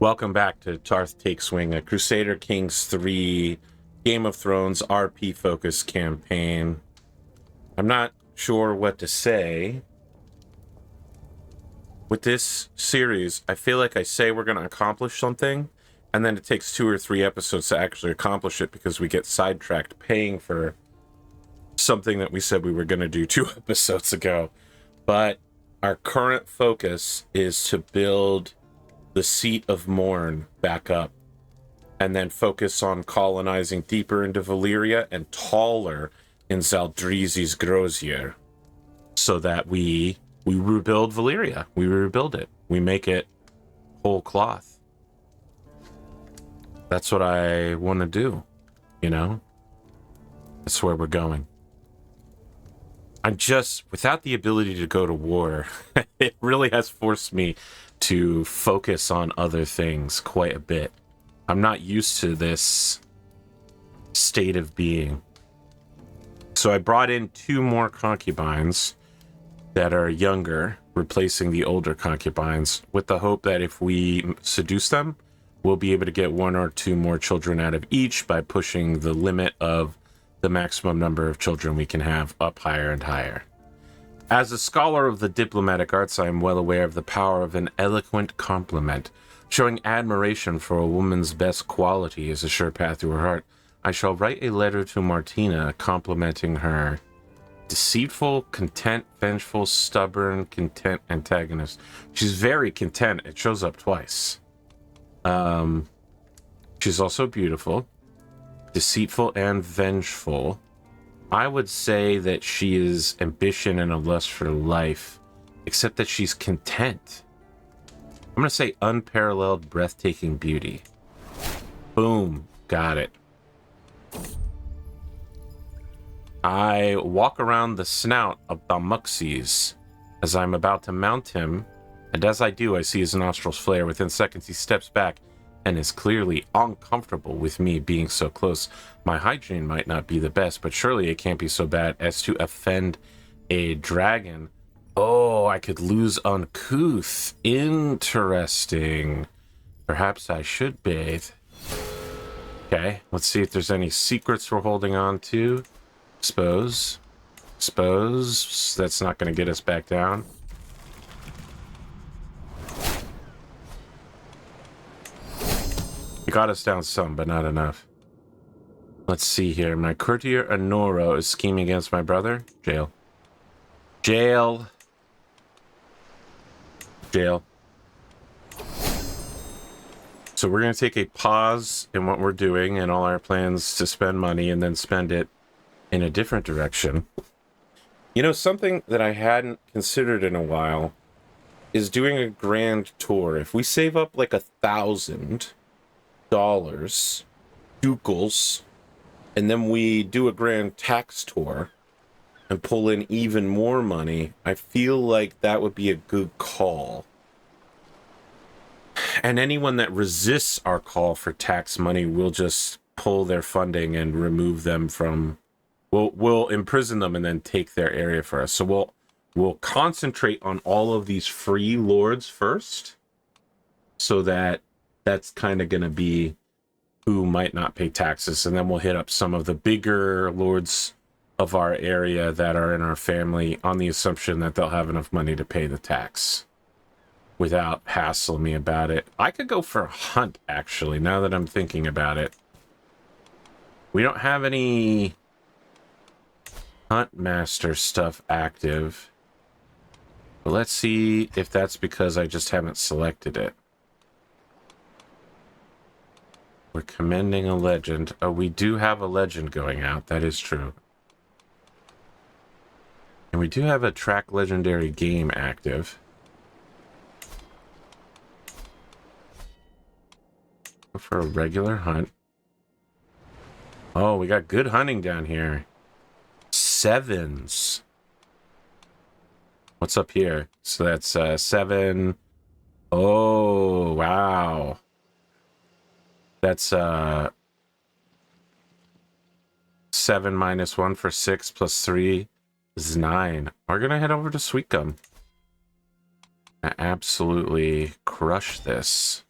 Welcome back to Tarth Takes Wing, a Crusader Kings 3 Game of Thrones RP focused campaign. I'm not sure what to say. With this series, I feel like I say we're going to accomplish something, and then it takes 2 or 3 episodes to actually accomplish it because we get sidetracked paying for something that we said we were going to do 2 episodes ago. But our current focus is to build the Seat of Morn back up, and then focus on colonizing deeper into Valyria and taller in Zaldrizi's Grozier, so that we rebuild Valyria. We rebuild it. We make it whole cloth. That's what I want to do, you know? That's where we're going. I'm just, without the ability to go to war, it really has forced me to focus on other things quite a bit. I'm not used to this state of being. So I brought in 2 more concubines that are younger, replacing the older concubines, with the hope that if we seduce them, we'll be able to get 1 or 2 more children out of each by pushing the limit of the maximum number of children we can have up higher and higher. As a scholar of the diplomatic arts, I am well aware of the power of an eloquent compliment. Showing admiration for a woman's best quality is a sure path to her heart. I shall write a letter to Martina complimenting her deceitful, content, vengeful, stubborn, content antagonist. She's very content. It shows up twice. She's also beautiful, deceitful, and vengeful. I would say that she is ambition and a lust for life, except that she's content. I'm going to say unparalleled, breathtaking beauty. Boom. Got it. I walk around the snout of Balmuxes as I'm about to mount him, and as I do, I see his nostrils flare. Within seconds, he steps back and is clearly uncomfortable with me being so close. My hygiene might not be the best, but surely it can't be so bad as to offend a dragon. Oh, I could lose uncouth. Interesting. Perhaps I should bathe. Okay, let's see if there's any secrets we're holding on to. Suppose that's not going to get us back down. It got us down some, but not enough. Let's see here. My courtier Honoro is scheming against my brother. Jail. Jail. Jail. So we're going to take a pause in what we're doing and all our plans to spend money and then spend it in a different direction. You know, something that I hadn't considered in a while is doing a grand tour. If we save up like $1,000 ducals, and then we do a grand tax tour and pull in even more money, I feel like that would be a good call. And anyone that resists our call for tax money, will just pull their funding and remove them from... We'll imprison them and then take their area for us. So we'll concentrate on all of these free lords first, so that's kind of going to be who might not pay taxes, and then we'll hit up some of the bigger lords of our area that are in our family on the assumption that they'll have enough money to pay the tax without hassling me about it. I could go for a hunt, actually, now that I'm thinking about it. We don't have any Hunt Master stuff active, but let's see if that's because I just haven't selected it. We're commending a legend. Oh, we do have a legend going out. That is true. And we do have a track legendary game active. Go for a regular hunt. Oh, we got good hunting down here. 7s. What's up here? So that's 7. Oh, wow. That's 7 minus 1 for 6 plus 3 is 9. We're gonna head over to Sweet Gum. Absolutely crush this.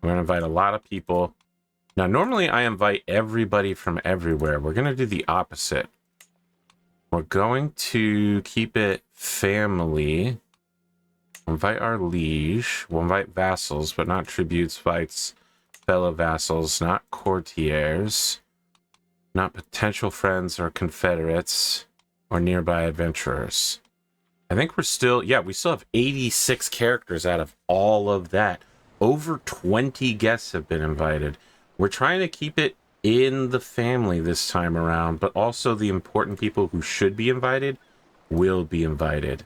We're going to invite a lot of people. Now, normally I invite everybody from everywhere. We're going to do the opposite. We're going to keep it family. Invite our liege. We'll invite vassals, but not tributes, fights, fellow vassals, not courtiers, not potential friends or confederates, or nearby adventurers. I think we're still, yeah, we still have 86 characters out of all of that. Over 20 guests have been invited. We're trying to keep it in the family this time around, but also the important people who should be invited will be invited.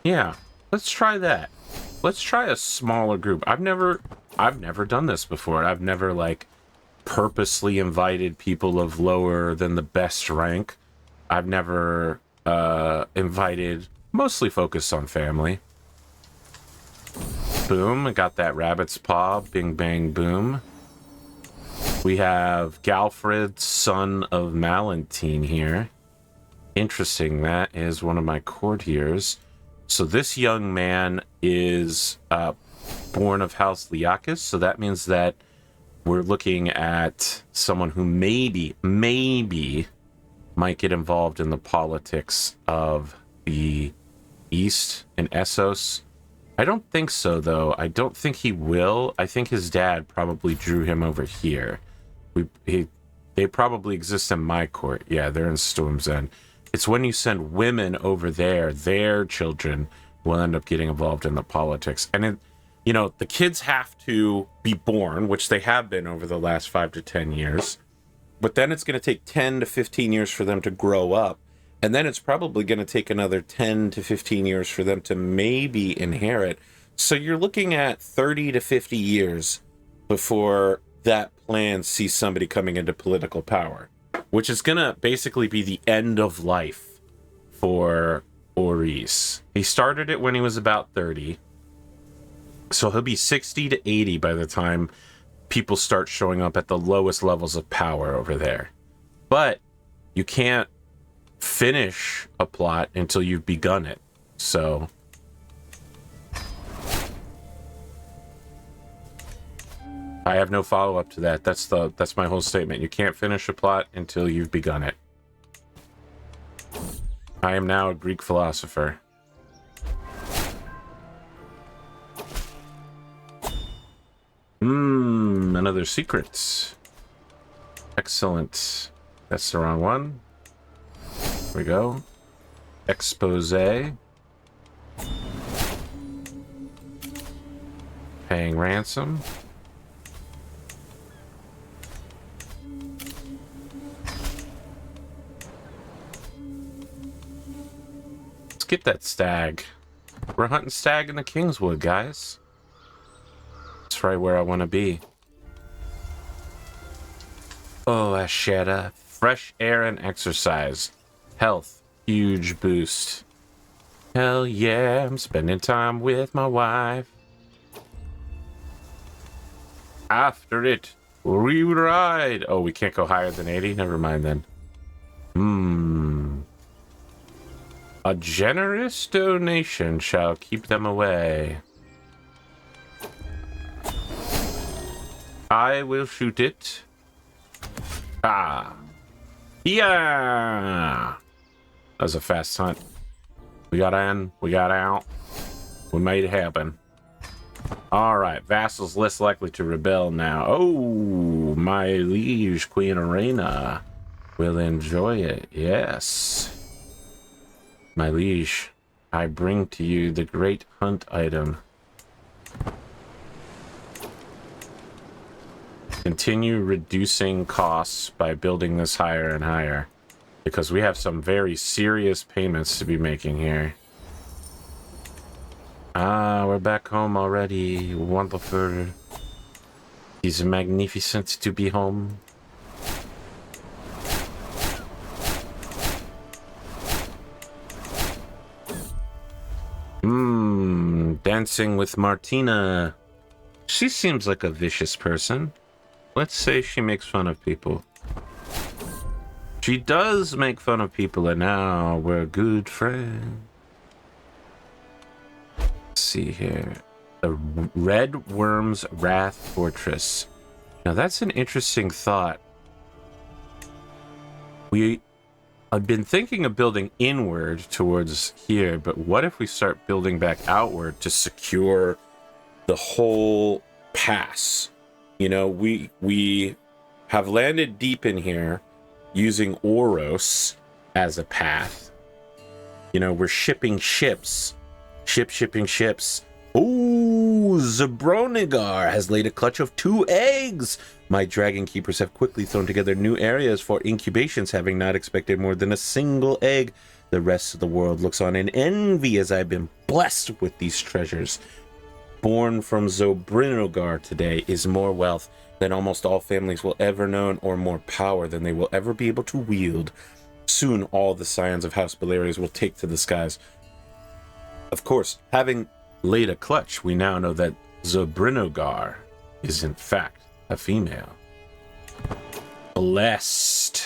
Yeah, let's try that. Let's try a smaller group. I've never done this before. I've never like purposely invited people of lower than the best rank. I've never invited, mostly focused on family. Boom, I got that rabbit's paw. Bing, bang, boom. We have Galfred, son of Malentine here. Interesting, that is one of my courtiers. So this young man is born of House Liakis, so that means that we're looking at someone who maybe might get involved in the politics of the East in Essos. I don't think so, though. I don't think he will. I think his dad probably drew him over here. They probably exist in my court. Yeah, they're in Storm's End. It's when you send women over there, their children will end up getting involved in the politics. And, you know, the kids have to be born, which they have been over the last 5 to 10 years. But then it's going to take 10 to 15 years for them to grow up. And then it's probably going to take another 10 to 15 years for them to maybe inherit. So you're looking at 30 to 50 years before that plan sees somebody coming into political power, which is going to basically be the end of life for Orys. He started it when he was about 30. So he'll be 60 to 80 by the time people start showing up at the lowest levels of power over there. But you can't finish a plot until you've begun it. So I have no follow-up to that. That's my whole statement. You can't finish a plot until you've begun it. I am now a Greek philosopher. Another secret. Excellent. That's the wrong one. Here we go. Expose. Paying ransom. Let's get that stag. We're hunting stag in the Kingswood, guys. That's right where I want to be. Oh, Asheta. Fresh air and exercise. Health. Huge boost. Hell yeah, I'm spending time with my wife. After it, we ride. Oh, we can't go higher than 80? Never mind then. A generous donation shall keep them away. I will shoot it. Ah. Yeah. That was a fast hunt. We got in, we got out. We made it happen. Alright, vassals less likely to rebel now. Oh, my liege, Queen Arena will enjoy it. Yes. My liege, I bring to you the great hunt item. Continue reducing costs by building this higher and higher, because we have some very serious payments to be making here. Ah, we're back home already. Wonderful. It's magnificent to be home. Dancing with Martina. She seems like a vicious person. Let's say she makes fun of people. She does make fun of people, and now we're good friends. Let's see here. The Red Worm's Wrath Fortress. Now that's an interesting thought. I've been thinking of building inward towards here, but what if we start building back outward to secure the whole pass? You know, we have landed deep in here using Orys as a path. You know, we're shipping ships. Shipping ships. Ooh, Zabronigar has laid a clutch of 2 eggs. My dragon keepers have quickly thrown together new areas for incubations, having not expected more than a single egg. The rest of the world looks on in envy as I've been blessed with these treasures. Born from Zabronigar today is more wealth than almost all families will ever know, or more power than they will ever be able to wield. Soon all the scions of House Belaerys will take to the skies. Of course, having laid a clutch, we now know that Zabronigar is in fact a female. Blessed.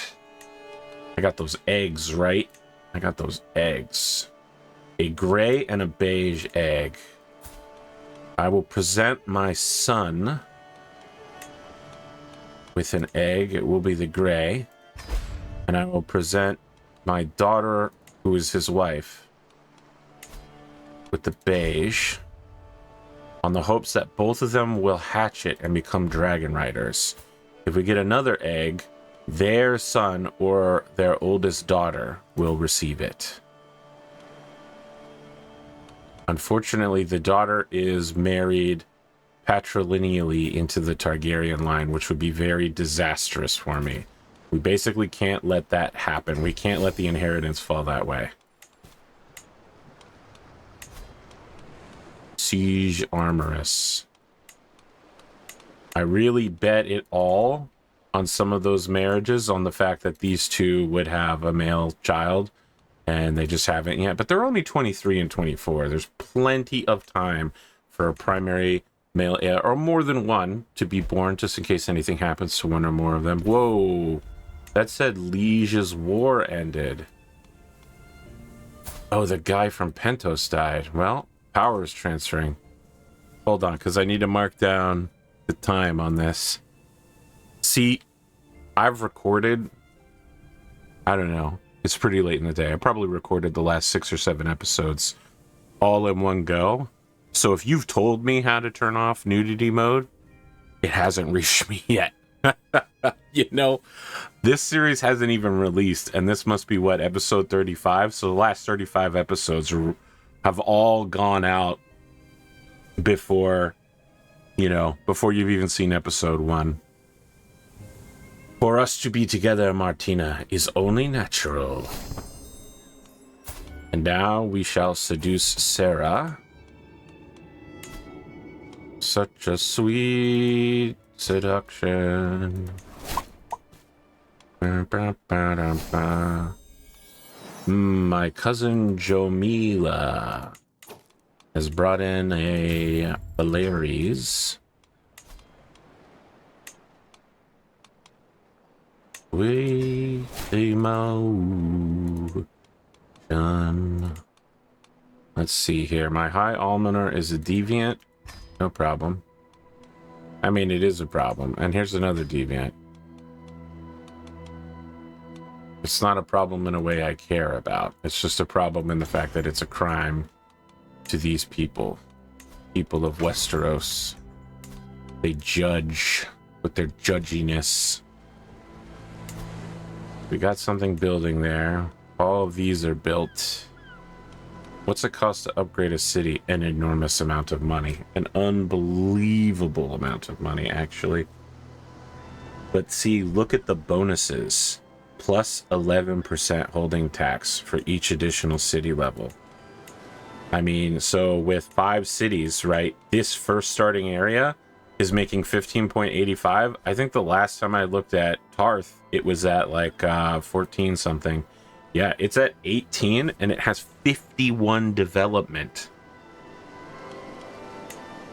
I got those eggs, right? I got those eggs. A gray and a beige egg. I will present my son with an egg. It will be the gray. And I will present my daughter, who is his wife, with the beige, on the hopes that both of them will hatch it and become dragon riders. If we get another egg, their son or their oldest daughter will receive it. Unfortunately, the daughter is married patrilineally into the Targaryen line, which would be very disastrous for me. We basically can't let that happen. We can't let the inheritance fall that way. Siege Armorous. I really bet it all on some of those marriages, on the fact that these two would have a male child, and they just haven't yet. But they're only 23 and 24. There's plenty of time for a primary male heir, or more than one, to be born, just in case anything happens to one or more of them. Whoa. That said Liege's war ended. Oh, the guy from Pentos died. Well, power is transferring. Hold on, because I need to mark down the time on this. See, I've recorded, I don't know, it's pretty late in the day. I probably recorded the last 6 or 7 episodes all in one go. So if you've told me how to turn off nudity mode, it hasn't reached me yet. You know, this series hasn't even released, and this must be what, episode 35? So the last 35 episodes have all gone out before, you know, before you've even seen episode 1. For us to be together, Martina, is only natural. And now we shall seduce Sarah. Such a sweet seduction. My cousin Jomila has brought in a Belaerys. We emotion. Let's see here. My High Almoner is a deviant. No problem. I mean, it is a problem. And here's another deviant. It's not a problem in a way I care about. It's just a problem in the fact that it's a crime to these people. People of Westeros. They judge with their judginess. We got something building there. All of these are built. What's it cost to upgrade a city? An enormous amount of money. An unbelievable amount of money, actually. But see, look at the bonuses. Plus 11% holding tax for each additional city level. I mean, so with 5 cities, right, this first starting area is making 15.85. I think the last time I looked at Tarth, it was at like 14 something. Yeah, it's at 18 and it has 51 development.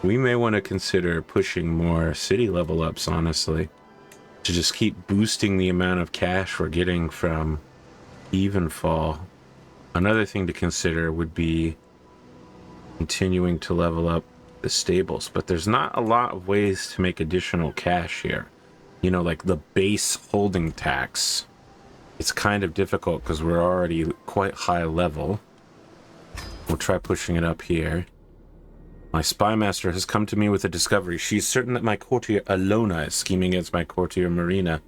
We may want to consider pushing more city level ups, honestly, to just keep boosting the amount of cash we're getting from Evenfall. Another thing to consider would be continuing to level up the stables, but there's not a lot of ways to make additional cash here. You know, like the base holding tax. It's kind of difficult because we're already quite high level. We'll try pushing it up here. My spy master has come to me with a discovery. She's certain that my courtier Alona is scheming against my courtier Marina.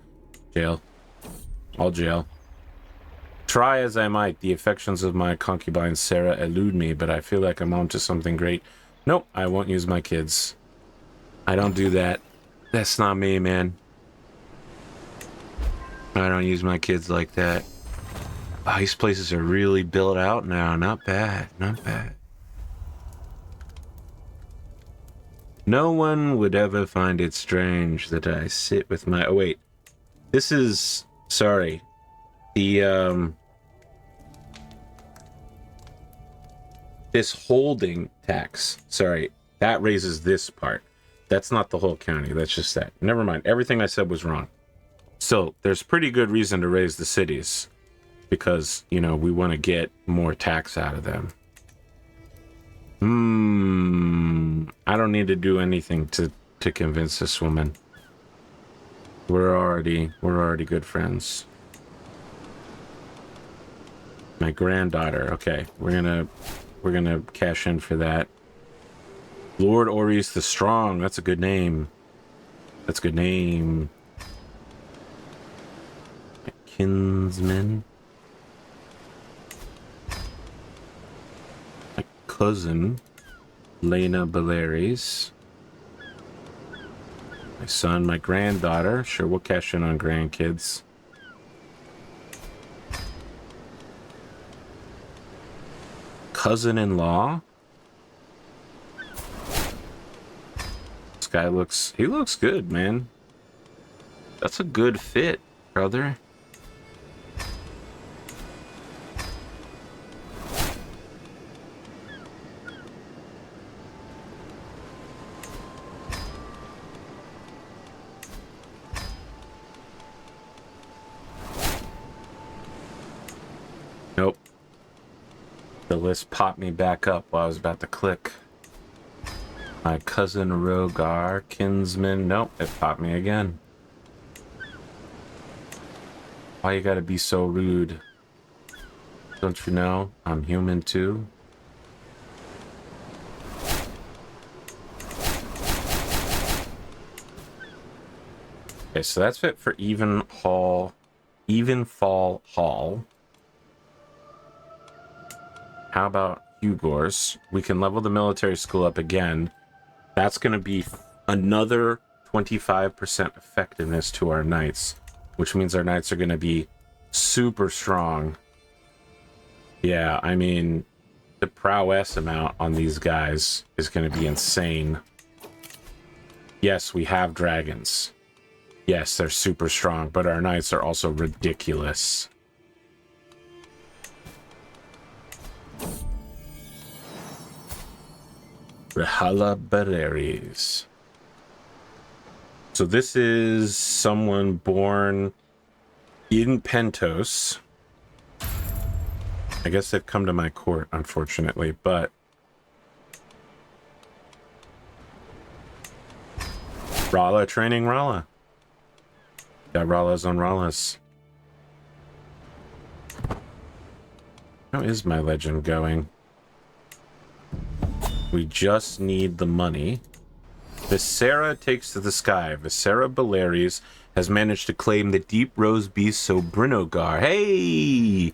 Jail. All jail. Try as I might, the affections of my concubine Sarah elude me, but I feel like I'm on to something great. Nope, I won't use my kids. I don't do that. That's not me, man. I don't use my kids like that. Oh, these places are really built out now. Not bad, not bad. No one would ever find it strange that I sit with my... Oh, wait. This is... Sorry. The, This holding tax. Sorry. That raises this part. That's not the whole county. That's just that. Never mind. Everything I said was wrong. So, there's pretty good reason to raise the cities. Because, you know, we want to get more tax out of them. I don't need to do anything to convince this woman. We're already good friends. My granddaughter. Okay, we're gonna cash in for that. Lord Orys the Strong. That's a good name. That's a good name. My kinsman. My cousin, Lena Belaerys. My son, my granddaughter. Sure, we'll cash in on grandkids. Cousin-in-law. This guy looks... He looks good, man. That's a good fit, brother. Nope. The list popped me back up while I was about to click. My cousin Rogar, kinsman. Nope, it popped me again. Why you gotta be so rude? Don't you know I'm human too? Okay, so that's fit for Evenfall Hall. How about Hugor's? We can level the military school up again. That's going to be another 25% effectiveness to our knights, which means our knights are going to be super strong. Yeah, I mean, the prowess amount on these guys is going to be insane. Yes, we have dragons. Yes, they're super strong, but our knights are also ridiculous. Orys Belaerys. So this is someone born in Pentos. I guess they've come to my court, unfortunately, but... Rala training Rala. Got Ralas on Ralas. How is my legend going? We just need the money. Visera takes to the sky. Visera Belaerys has managed to claim the deep rose beast Sobrinogar. Hey!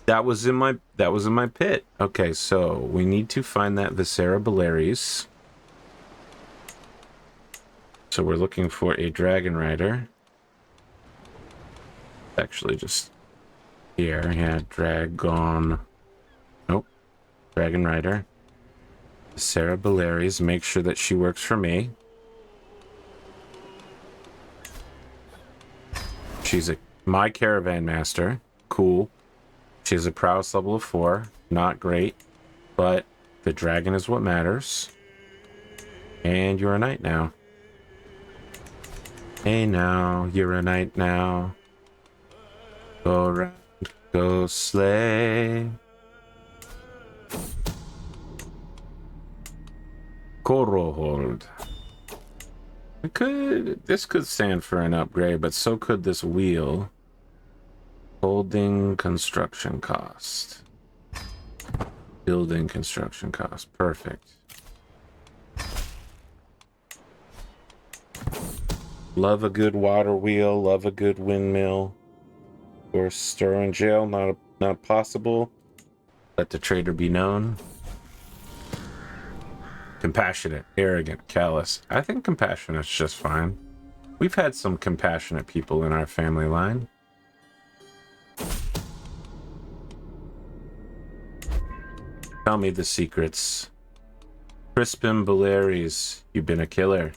That was in my pit. Okay, so we need to find that Visera Belaerys. So we're looking for a dragon rider. Actually just here. Yeah, dragon. Nope. Dragon rider. Visera Belaerys, make sure that she works for me. She's my caravan master. Cool. She has a prowess level of 4. Not great. But the dragon is what matters. And you're a knight now. Hey now, you're a knight now. Go round, go slay. Korohold. This could stand for an upgrade, but so could this wheel. Holding construction cost. Building construction cost. Perfect. Love a good water wheel. Love a good windmill. Of course, stir in jail. Not possible. Let the traitor be known. Compassionate, arrogant, callous. I think compassionate's just fine. We've had some compassionate people in our family line. Tell me the secrets. Orys Belaerys, you've been a killer.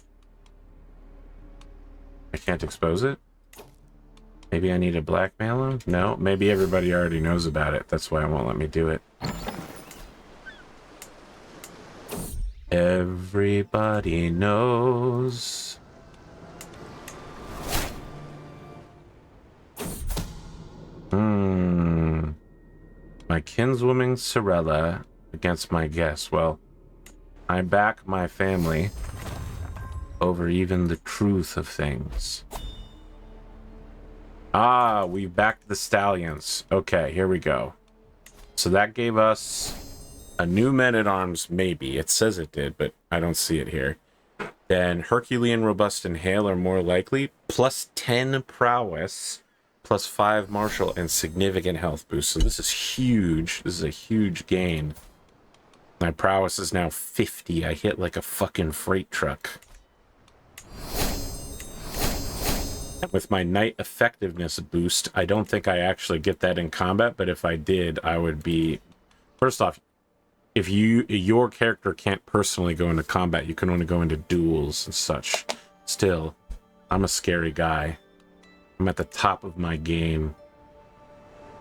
I can't expose it? Maybe I need to blackmail him? No, maybe everybody already knows about it. That's why it won't let me do it. Everybody knows. My kinswoman Sorella against my guess. Well, I back my family over even the truth of things. Ah, we backed the stallions. Okay, here we go. So that gave us a new men-at-arms, maybe. It says it did, but I don't see it here. Then Herculean, Robust, and Hale are more likely. Plus 10 prowess, plus 5 martial, and significant health boost. So this is huge. This is a huge gain. My prowess is now 50. I hit like a fucking freight truck. And with my knight effectiveness boost, I don't think I actually get that in combat, but if I did, I would be... First off, if your character can't personally go into combat, you can only go into duels and such. Still, I'm a scary guy. I'm at the top of my game.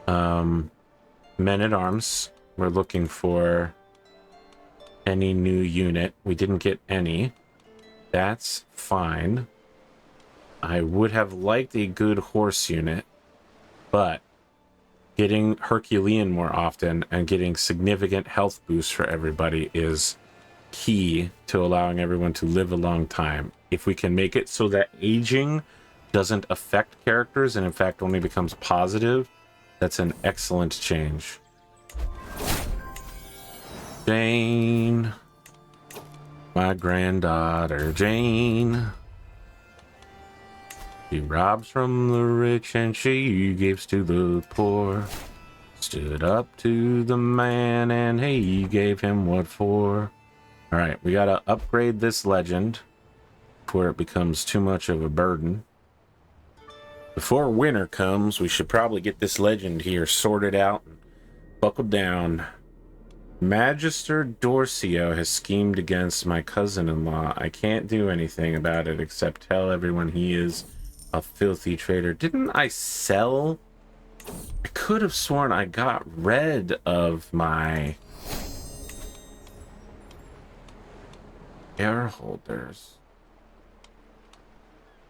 Men-at-arms. We're looking for any new unit. We didn't get any. That's fine. I would have liked a good horse unit, but getting Herculean more often and getting significant health boosts for everybody is key to allowing everyone to live a long time. If we can make it so that aging doesn't affect characters and in fact only becomes positive, that's an excellent change. Jane, my granddaughter Jane. She robs from the rich and she gives to the poor. Stood up to the man and he gave him what for. Alright, we gotta upgrade this legend before it becomes too much of a burden. Before winter comes, we should probably get this legend here sorted out and buckled down. Magister Dorcio has schemed against my cousin-in-law. I can't do anything about it except tell everyone he is a filthy traitor. Didn't I sell? I could have sworn I got rid of my heir holders.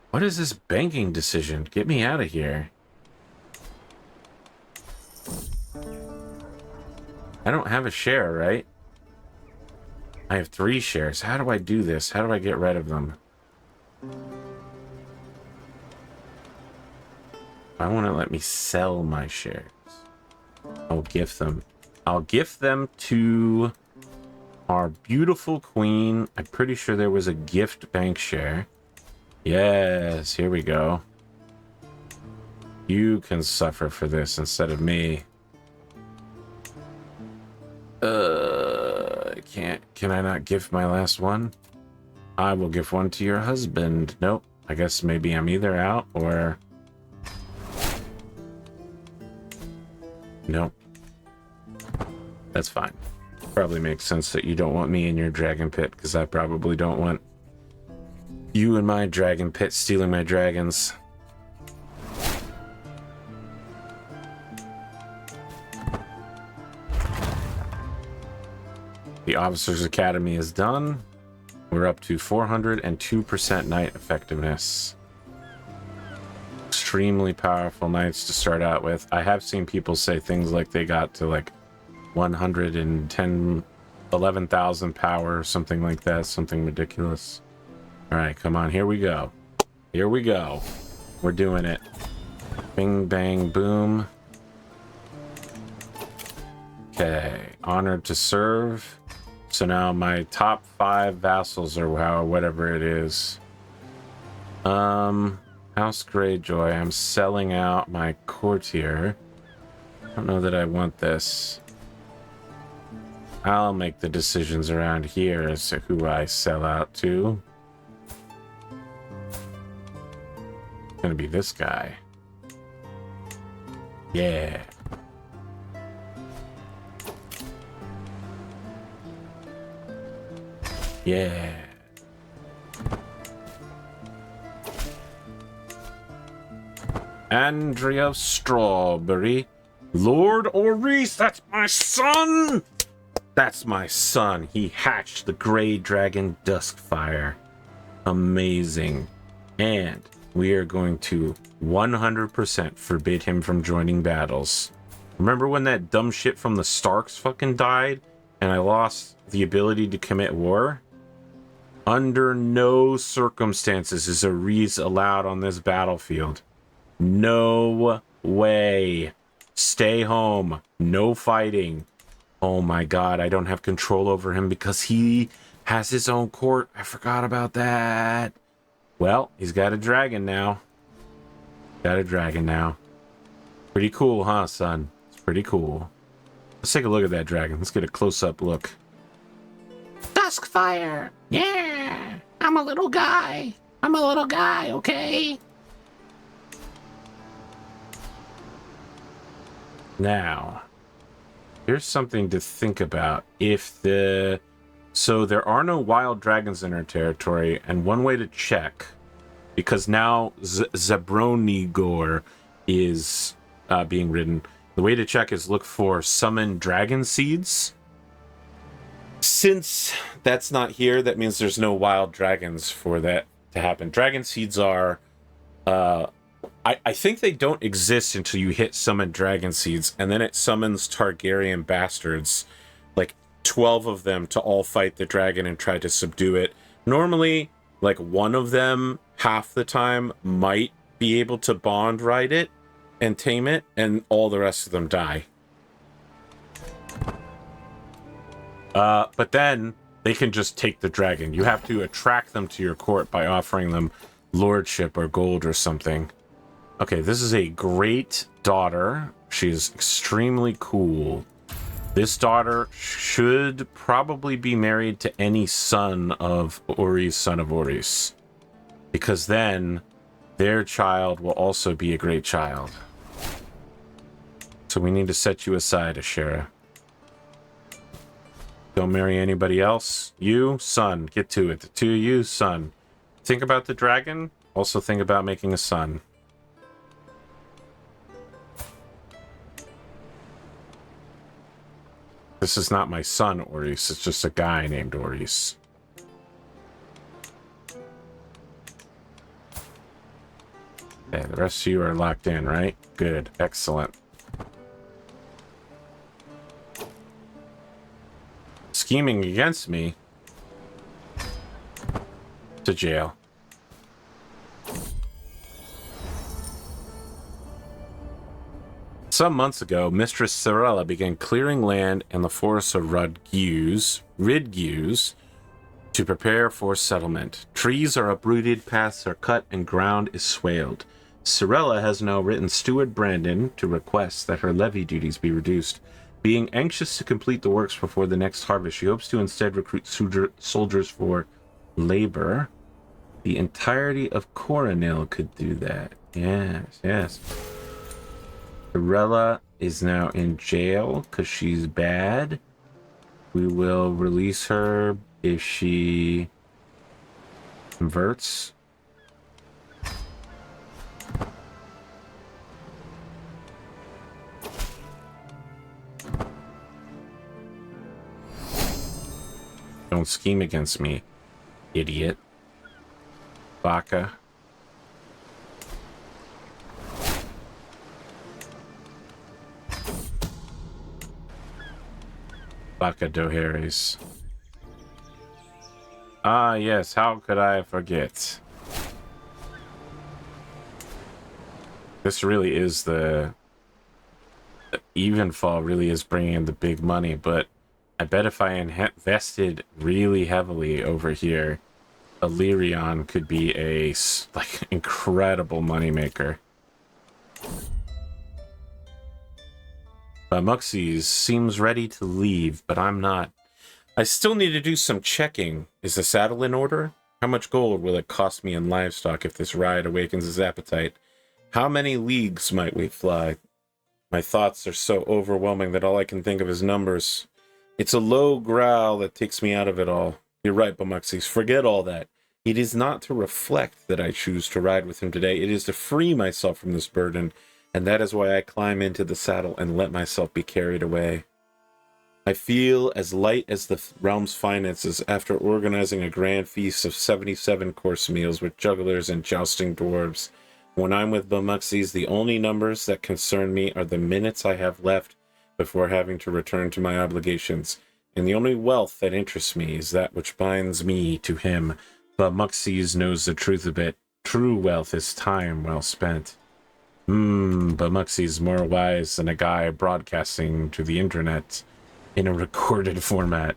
What is this banking decision? Get me out of here. I don't have a share, right? I have 3 shares. How do I do this? How do I get rid of them? I want to let me sell my shares. I'll gift them. I'll gift them to our beautiful queen. I'm pretty sure there was a gift bank share. Yes, here we go. You can suffer for this instead of me. Can I not gift my last one? I will give one to your husband. Nope. I guess maybe I'm either out or... Nope. That's fine. Probably makes sense that you don't want me in your dragon pit, because I probably don't want you in my dragon pit stealing my dragons. The Officers Academy is done. We're up to 402% knight effectiveness. Extremely powerful knights to start out with. I have seen people say things like they got to like 110% 11,000 power or something like that. Something ridiculous. All right, come on. Here we go. Here we go. We're doing it. Bing, bang, boom. Okay. Honored to serve. So now my top 5 vassals or whatever it is. House Greyjoy. I'm selling out my courtier. I don't know that I want this. I'll make the decisions around here as to who I sell out to. It's gonna be this guy. Yeah. Yeah. Andrea Strawberry. Lord Orys, that's my son! That's my son. He hatched the Grey Dragon Duskfire. Amazing. And we are going to 100% forbid him from joining battles. Remember when that dumb shit from the Starks fucking died and I lost the ability to commit war? Under no circumstances is Orys allowed on this battlefield. No way. Stay home. No fighting. Oh my god, I don't have control over him because he has his own court. I forgot about that. Well, he's got a dragon now. Got a dragon now. Pretty cool, huh, son? It's pretty cool. Let's take a look at that dragon. Let's get a close-up look. Duskfire! Yeah! I'm a little guy. I'm a little guy, okay? Now, here's something to think about. So there are no wild dragons in our territory, and one way to check, because now Zabronigor is being ridden, the way to check is look for summoned dragon seeds. Since that's not here, that means there's no wild dragons for that to happen. Dragon seeds are... I think they don't exist until you hit summon dragon seeds, and then it summons Targaryen bastards, like 12 of them, to all fight the dragon and try to subdue it. Normally, like one of them, half the time, might be able to bond ride it and tame it, and all the rest of them die. But then they can just take the dragon. You have to attract them to your court by offering them lordship or gold or something. Okay, this is a great daughter. She's extremely cool. This daughter should probably be married to any son of Orys, son of Orys. Because then their child will also be a great child. So we need to set you aside, Ashera. Don't marry anybody else. You, son, get to it. The two of you, son. Think about the dragon. Also think about making a son. This is not my son, Orys. It's just a guy named Orys. Okay, the rest of you are locked in, right? Good. Excellent. Scheming against me. To jail. Some months ago, Mistress Sarella began clearing land in the forests of Ridgews to prepare for settlement. Trees are uprooted, paths are cut, and ground is swaled. Sarella has now written Steward Brandon to request that her levy duties be reduced. Being anxious to complete the works before the next harvest, she hopes to instead recruit soldiers for labor. The entirety of Coronil could do that. Yes, yes. Sarella is now in jail because she's bad. We will release her if she converts. Don't scheme against me, idiot. Baka. Bakadoheres. Ah, yes, how could I forget? This really is the Evenfall really is bringing in the big money, but I bet if I invested really heavily over here, Valyrian could be a like incredible moneymaker. Muxies seems ready to leave, but I'm not. I still need to do some checking. Is the saddle in order? How much gold will it cost me in livestock if this ride awakens his appetite? How many leagues might we fly? My thoughts are so overwhelming that all I can think of is numbers. It's a low growl that takes me out of it all. You're right, Bamuxies. Forget all that. It is not to reflect that I choose to ride with him today. It is to free myself from this burden, and that is why I climb into the saddle and let myself be carried away. I feel as light as the realm's finances after organizing a grand feast of 77 course meals with jugglers and jousting dwarves. When I'm with Bamuxies, the only numbers that concern me are the minutes I have left before having to return to my obligations, and the only wealth that interests me is that which binds me to him. Bamuxies knows the truth of it. True wealth is time well spent. Bamuxies more wise than a guy broadcasting to the internet in a recorded format.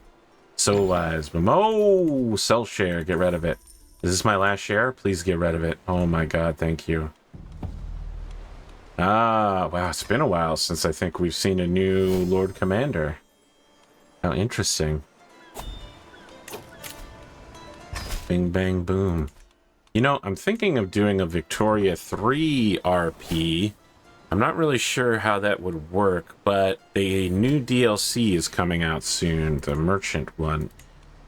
So wise. Oh, sell share, get rid of it. Is this my last share? Please get rid of it. Oh my god, thank you. Ah, wow, it's been a while since I think we've seen a new Lord Commander. How interesting. Bing, bang, boom. You know, I'm thinking of doing a Victoria 3 RP. I'm not really sure how that would work, but the new DLC is coming out soon, the merchant one,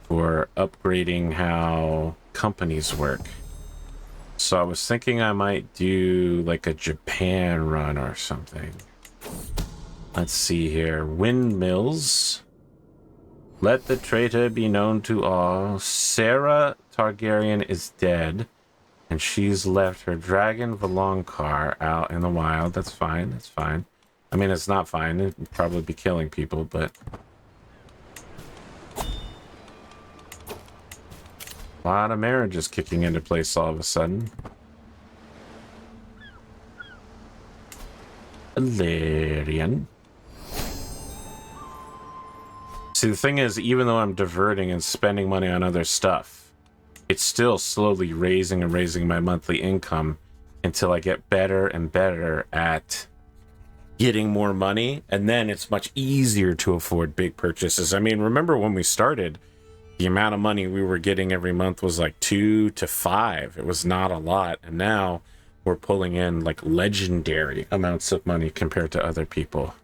for upgrading how companies work. So I was thinking I might do like a Japan run or something. Let's see here. Windmills. Let the traitor be known to all. Sarah Targaryen is dead, and she's left her dragon Valonqar out in the wild. That's fine. That's fine. I mean, it's not fine. It'd probably be killing people, but... a lot of marriages kicking into place all of a sudden. Valyrian. See, the thing is, even though I'm diverting and spending money on other stuff, it's still slowly raising and raising my monthly income until I get better and better at getting more money, and then it's much easier to afford big purchases. I mean, remember when we started, the amount of money we were getting every month was like 2 to 5. It was not a lot, and now we're pulling in like legendary amounts of money compared to other people.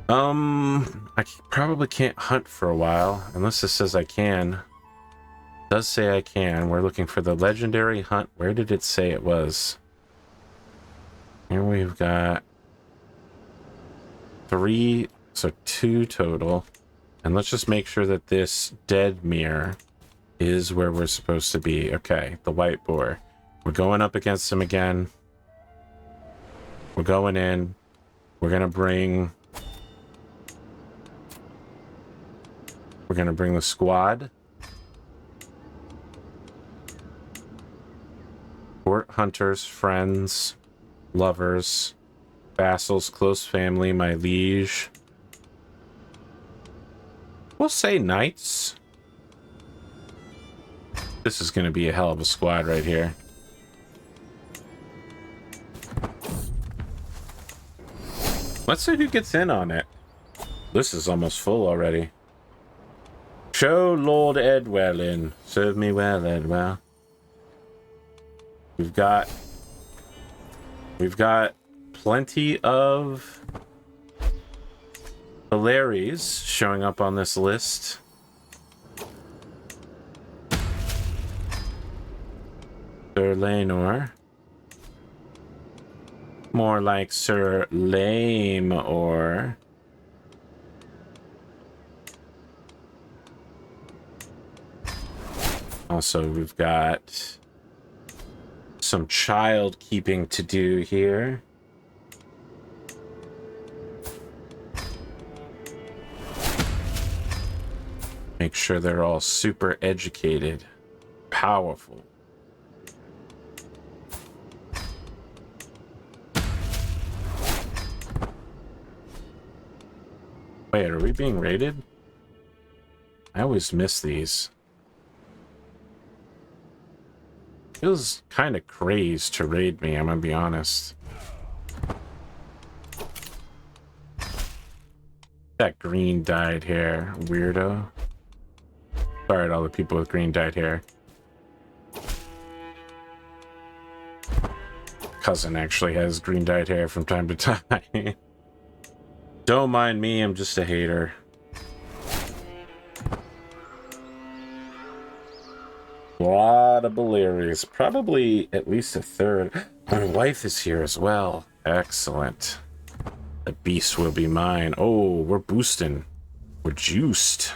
I probably can't hunt for a while, unless this says I can. It does say I can. We're looking for the legendary hunt. Where did it say it was? Here we've got 3, so 2 total. And let's just make sure that this dead mirror is where we're supposed to be. Okay, the white boar. We're going up against him again. We're going in. We're gonna bring the squad. Court hunters, friends, lovers, vassals, close family, my liege. We'll say knights. This is going to be a hell of a squad right here. Let's see who gets in on it. This is almost full already. Show Lord Edwell in. Serve me well, Edwell. We've got plenty of Belaerys showing up on this list. Sir Laenor. More like Sir Lame-or. Also, we've got some child keeping to do here. Make sure they're all super educated, powerful. Wait, are we being raided? I always miss these. Feels kind of crazed to raid me, I'm gonna be honest. That green dyed hair, weirdo. Sorry to all the people with green dyed hair. Cousin actually has green dyed hair from time to time. Don't mind me, I'm just a hater. A lot of Belaerys, probably at least a third. My wife is here as well. Excellent. The beast will be mine. Oh, we're boosting. We're juiced.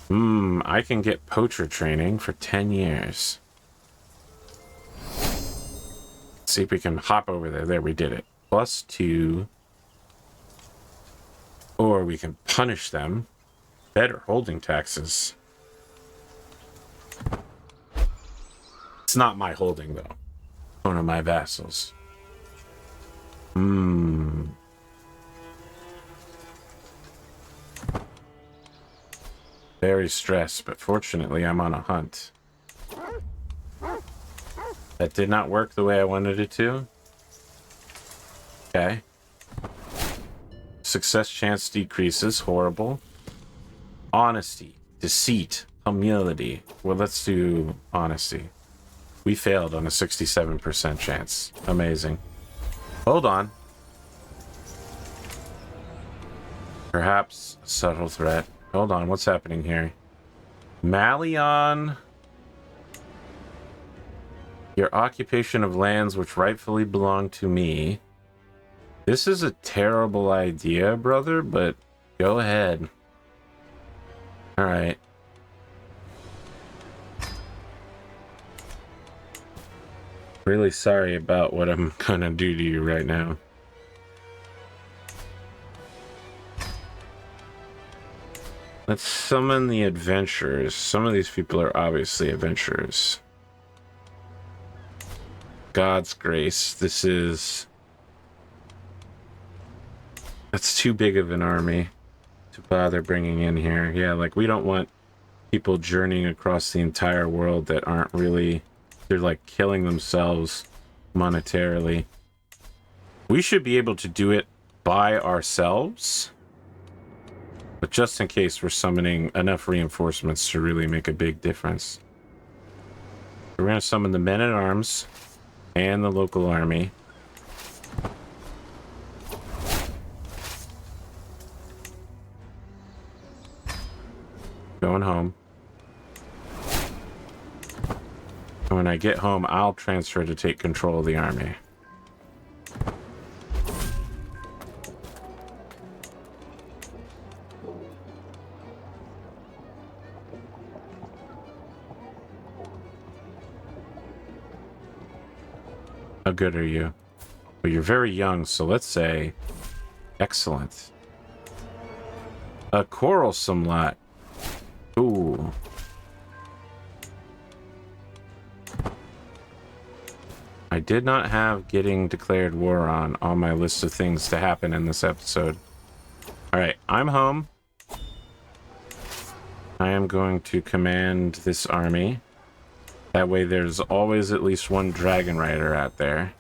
I can get poacher training for 10 years. Let's see if we can hop over there. There, we did it. +2. Or we can punish them. Better holding taxes. It's not my holding, though. One of my vassals. Very stressed, but fortunately I'm on a hunt. That did not work the way I wanted it to. Okay. Success chance decreases. Horrible. Honesty. Deceit. Humility. Well, let's do honesty. We failed on a 67% chance. Amazing. Hold on. Perhaps a subtle threat. Hold on, what's happening here? Malion. Your occupation of lands which rightfully belong to me. This is a terrible idea, brother, but go ahead. Alright. Really sorry about what I'm gonna do to you right now. Let's summon the adventurers. Some of these people are obviously adventurers. God's grace. This is... That's too big of an army to bother bringing in here. Yeah, like we don't want people journeying across the entire world that aren't really... They're like killing themselves monetarily. We should be able to do it by ourselves. But just in case, we're summoning enough reinforcements to really make a big difference. We're going to summon the men-at-arms and the local army. Going home. And when I get home, I'll transfer to take control of the army. How good are you? Well, you're very young, so let's say excellent. A quarrelsome lot. Ooh. I did not have getting declared war on my list of things to happen in this episode. Alright, I'm home. I am going to command this army. That way there's always at least one dragon rider out there.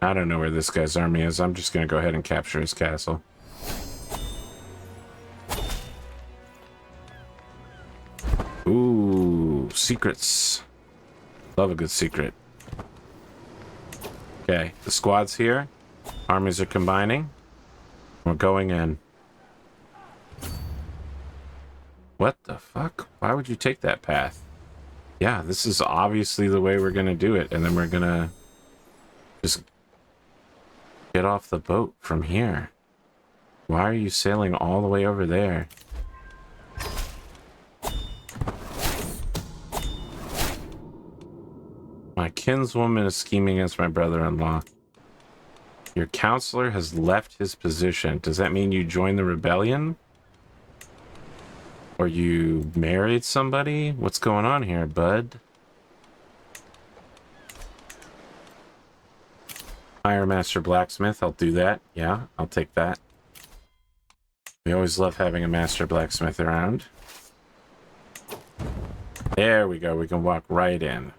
I don't know where this guy's army is. I'm just going to go ahead and capture his castle. Ooh, secrets. Love a good secret. Okay, the squad's here. Armies are combining. We're going in. What the fuck? Why would you take that path? Yeah, this is obviously the way we're gonna do it, and then we're gonna just get off the boat from here. Why are you sailing all the way over there? My kinswoman is scheming against my brother-in-law. Your counselor has left his position. Does that mean you joined the rebellion? Or you married somebody? What's going on here, bud? Hire Master Blacksmith. I'll do that. Yeah, I'll take that. We always love having a Master Blacksmith around. There we go. We can walk right in.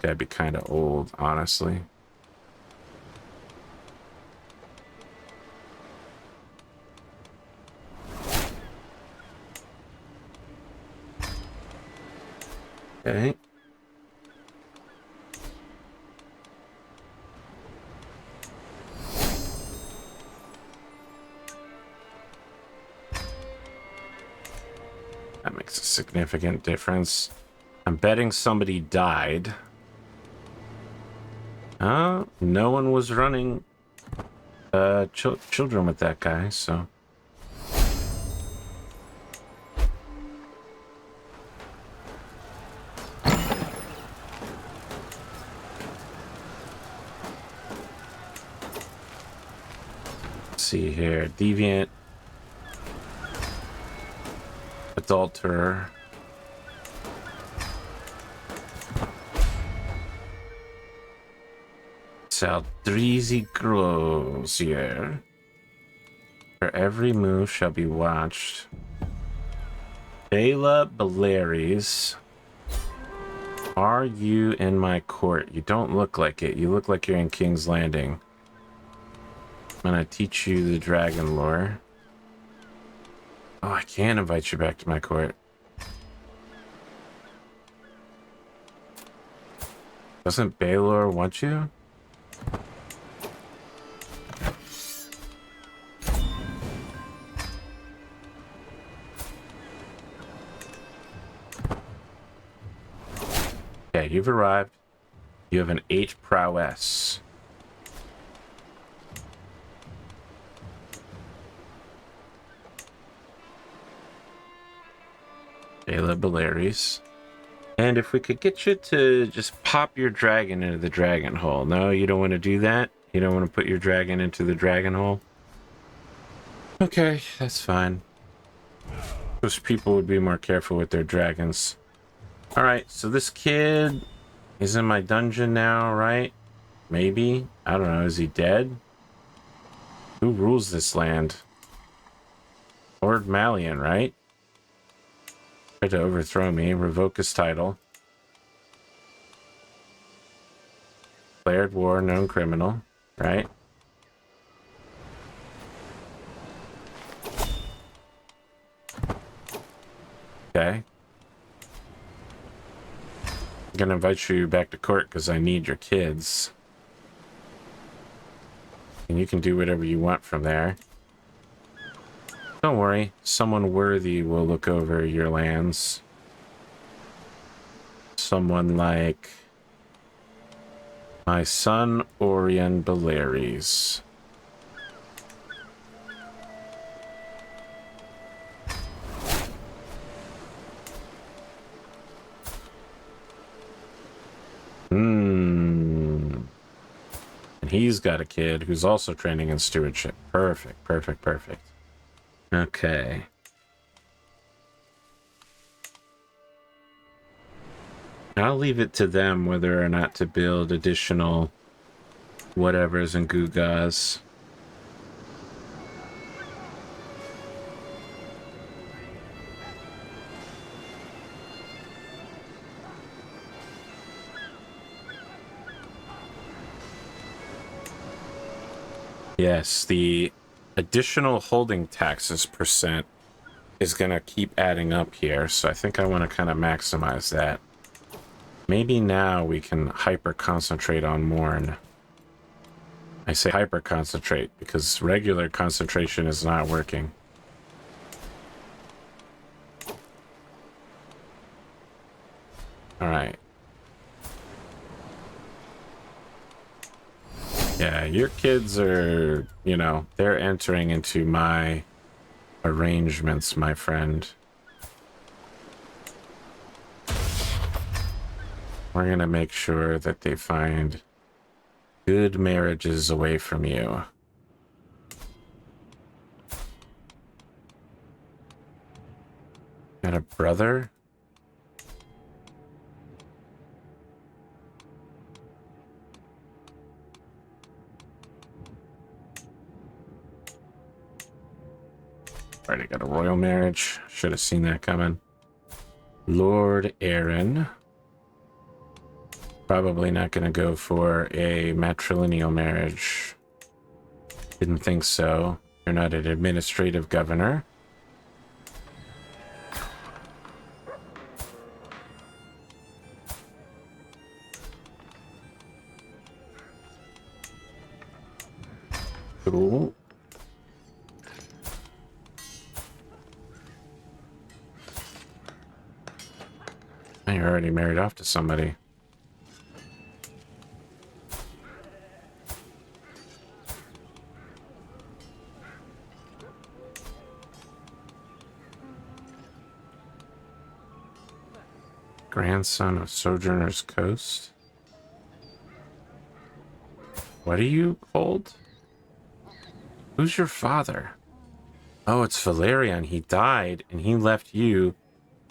Gotta be kind of old, honestly. Okay. That makes a significant difference. I'm betting somebody died. No one was running children with that guy, so. Let's see here. Deviant. Adulterer. Saldrizi grows here. For every move shall be watched. Orys Belaerys. Are you in my court? You don't look like it. You look like you're in King's Landing. I'm gonna teach you the dragon lore. Oh, I can invite you back to my court. Doesn't Baelor want you? Okay, you've arrived. You have an 8 prowess. Orys Belaerys. And if we could get you to just pop your dragon into the dragon hole. No, you don't want to do that? You don't want to put your dragon into the dragon hole? Okay, that's fine. Those people would be more careful with their dragons. Alright, so this kid is in my dungeon now, right? Maybe? I don't know. Is he dead? Who rules this land? Lord Malian, right? Tried to overthrow me, revoke his title. Declared war, known criminal, right? Okay. I'm gonna invite you back to court because I need your kids. And you can do whatever you want from there. Don't worry, someone worthy will look over your lands. Someone like my son Orys Belaerys. And he's got a kid who's also training in stewardship. Perfect, perfect, perfect. Okay. I'll leave it to them whether or not to build additional whatevers and gugas. Yes, the additional holding taxes percent is going to keep adding up here, so I think I want to kind of maximize that. Maybe now we can hyper-concentrate on Morn. I say hyper-concentrate because regular concentration is not working. Alright. Yeah, your kids are, you know, they're entering into my arrangements, my friend. We're gonna make sure that they find good marriages away from you. Got a brother? Already got a royal marriage. Should have seen that coming. Lord Aaron. Probably not going to go for a matrilineal marriage. Didn't think so. You're not an administrative governor. Cool. You're already married off to somebody. Grandson of Sojourner's Coast. What are you called? Who's your father? Oh, it's Valyrian. He died, and he left you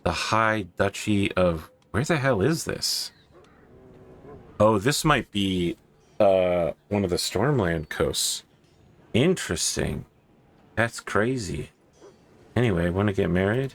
the High Duchy of... Where the hell is this? Oh, this might be one of the Stormland coasts. Interesting. That's crazy. Anyway, want to get married?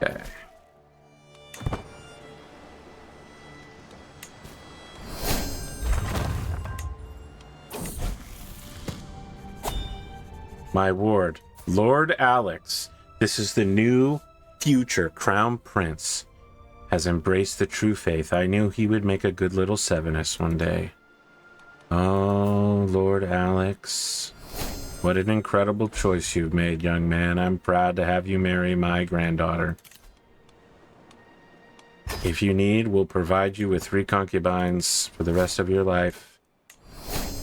Okay. My ward, Lord Alex, this is the new future Crown Prince, has embraced the true faith. I knew he would make a good little Sevenus one day. Oh, Lord Alex, what an incredible choice you've made, young man. I'm proud to have you marry my granddaughter. If you need, we'll provide you with 3 concubines for the rest of your life.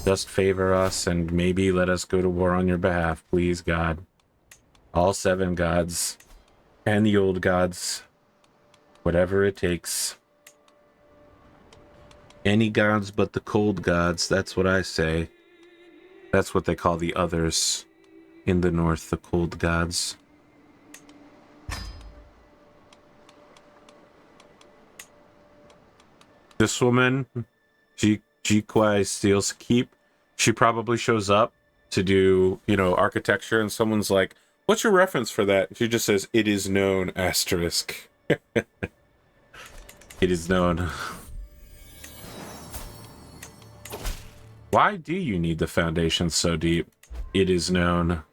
Just favor us and maybe let us go to war on your behalf, please, God. All 7 gods and the old gods. Whatever it takes. Any gods but the cold gods, that's what I say. That's what they call the others in the north, the cold gods. This woman, Jikwai steals keep. She probably shows up to do, you know, architecture, and someone's like, "What's your reference for that?" She just says, "It is known, asterisk." It is known. Why do you need the foundation so deep? It is known.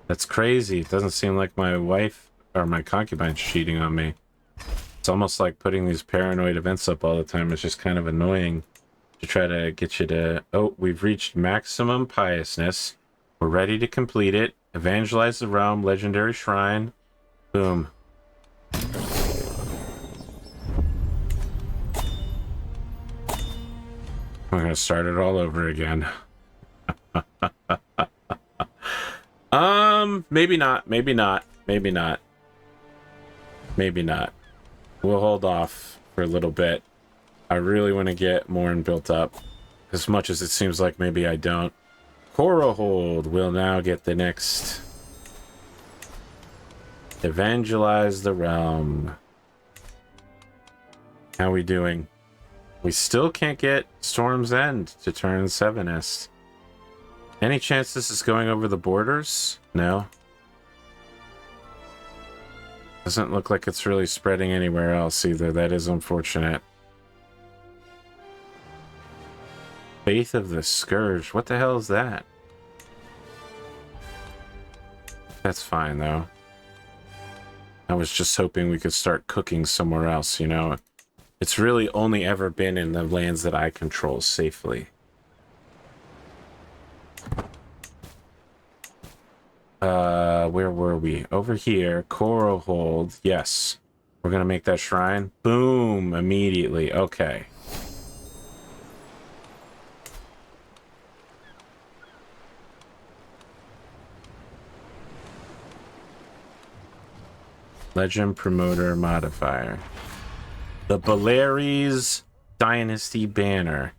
That's crazy. It doesn't seem like my wife or my concubine's cheating on me. It's almost like putting these paranoid events up all the time is just kind of annoying to try to get you to... Oh, we've reached maximum piousness. We're ready to complete it. Evangelize the realm, legendary shrine. Boom. We're gonna start it all over again. Maybe not, maybe not, maybe not. Maybe not. We'll hold off for a little bit. I really want to get Morn built up. As much as it seems like maybe I don't. Corohold will now get the next. Evangelize the realm. How we doing? We still can't get Storm's End to turn 7est. Any chance this is going over the borders? No. Doesn't look like it's really spreading anywhere else either. That is unfortunate. Faith of the Scourge. What the hell is that? That's fine, though. I was just hoping we could start cooking somewhere else, you know? It's really only ever been in the lands that I control safely. Where were we? Over here. Coral Hold. Yes. We're gonna make that shrine. Boom! Immediately. Okay. Legend Promoter Modifier. The Belaerys Dynasty Banner.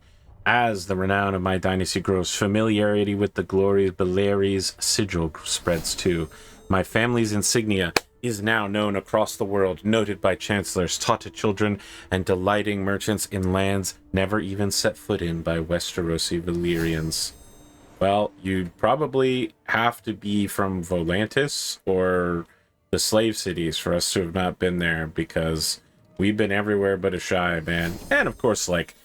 As the renown of my dynasty grows, familiarity with the glory of Belaerys sigil spreads too. My family's insignia is now known across the world, noted by chancellors, taught to children, and delighting merchants in lands never even set foot in by Westerosi Valyrians. Well, you'd probably have to be from Volantis or the slave cities for us to have not been there, because we've been everywhere but a shy, man. And of course, like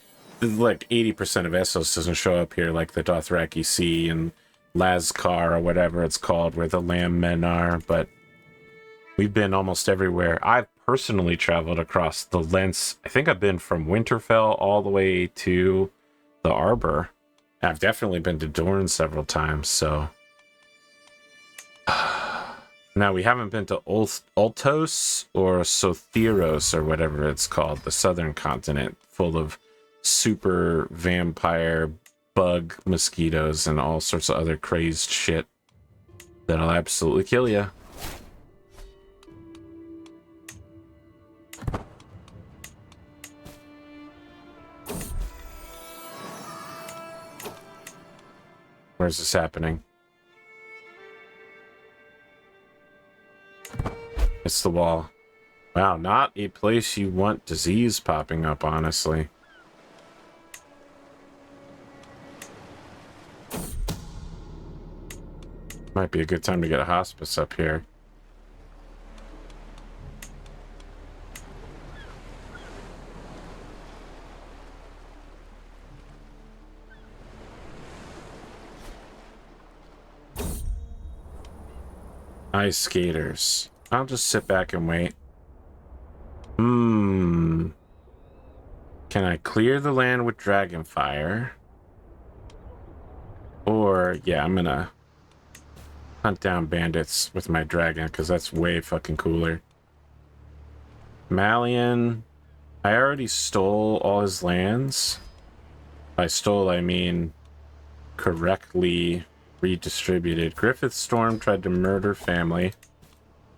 80% of Essos doesn't show up here, like the Dothraki Sea and Lazcar or whatever it's called, where the Lamb Men are, but we've been almost everywhere. I've personally traveled across the lengths. I think I've been from Winterfell all the way to the Arbor. I've definitely been to Dorne several times, so... Now, we haven't been to Ultos or Sotheros or whatever it's called, the southern continent, full of super vampire bug mosquitoes and all sorts of other crazed shit that'll absolutely kill you. Where's this happening? It's the wall. Wow, not a place you want disease popping up, honestly. Might be a good time to get a hospice up here. Ice skaters. I'll just sit back and wait. Can I clear the land with dragonfire? Or, yeah, I'm gonna hunt down bandits with my dragon, because that's way fucking cooler. Malian. I already stole all his lands. By stole, I mean correctly redistributed. Griffith Storm tried to murder family.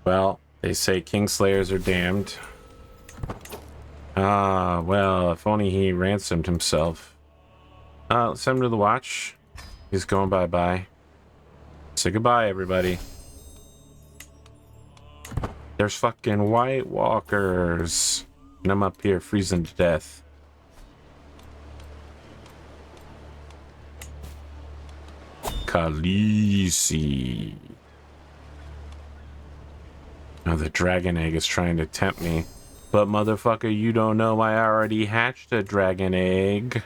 Well, they say Kingslayers are damned. Ah, well, if only he ransomed himself. Let's send him to the watch. He's going bye-bye. Say goodbye, everybody. There's fucking White Walkers. And I'm up here freezing to death. Khaleesi. Now the dragon egg is trying to tempt me. But motherfucker, you don't know I already hatched a dragon egg.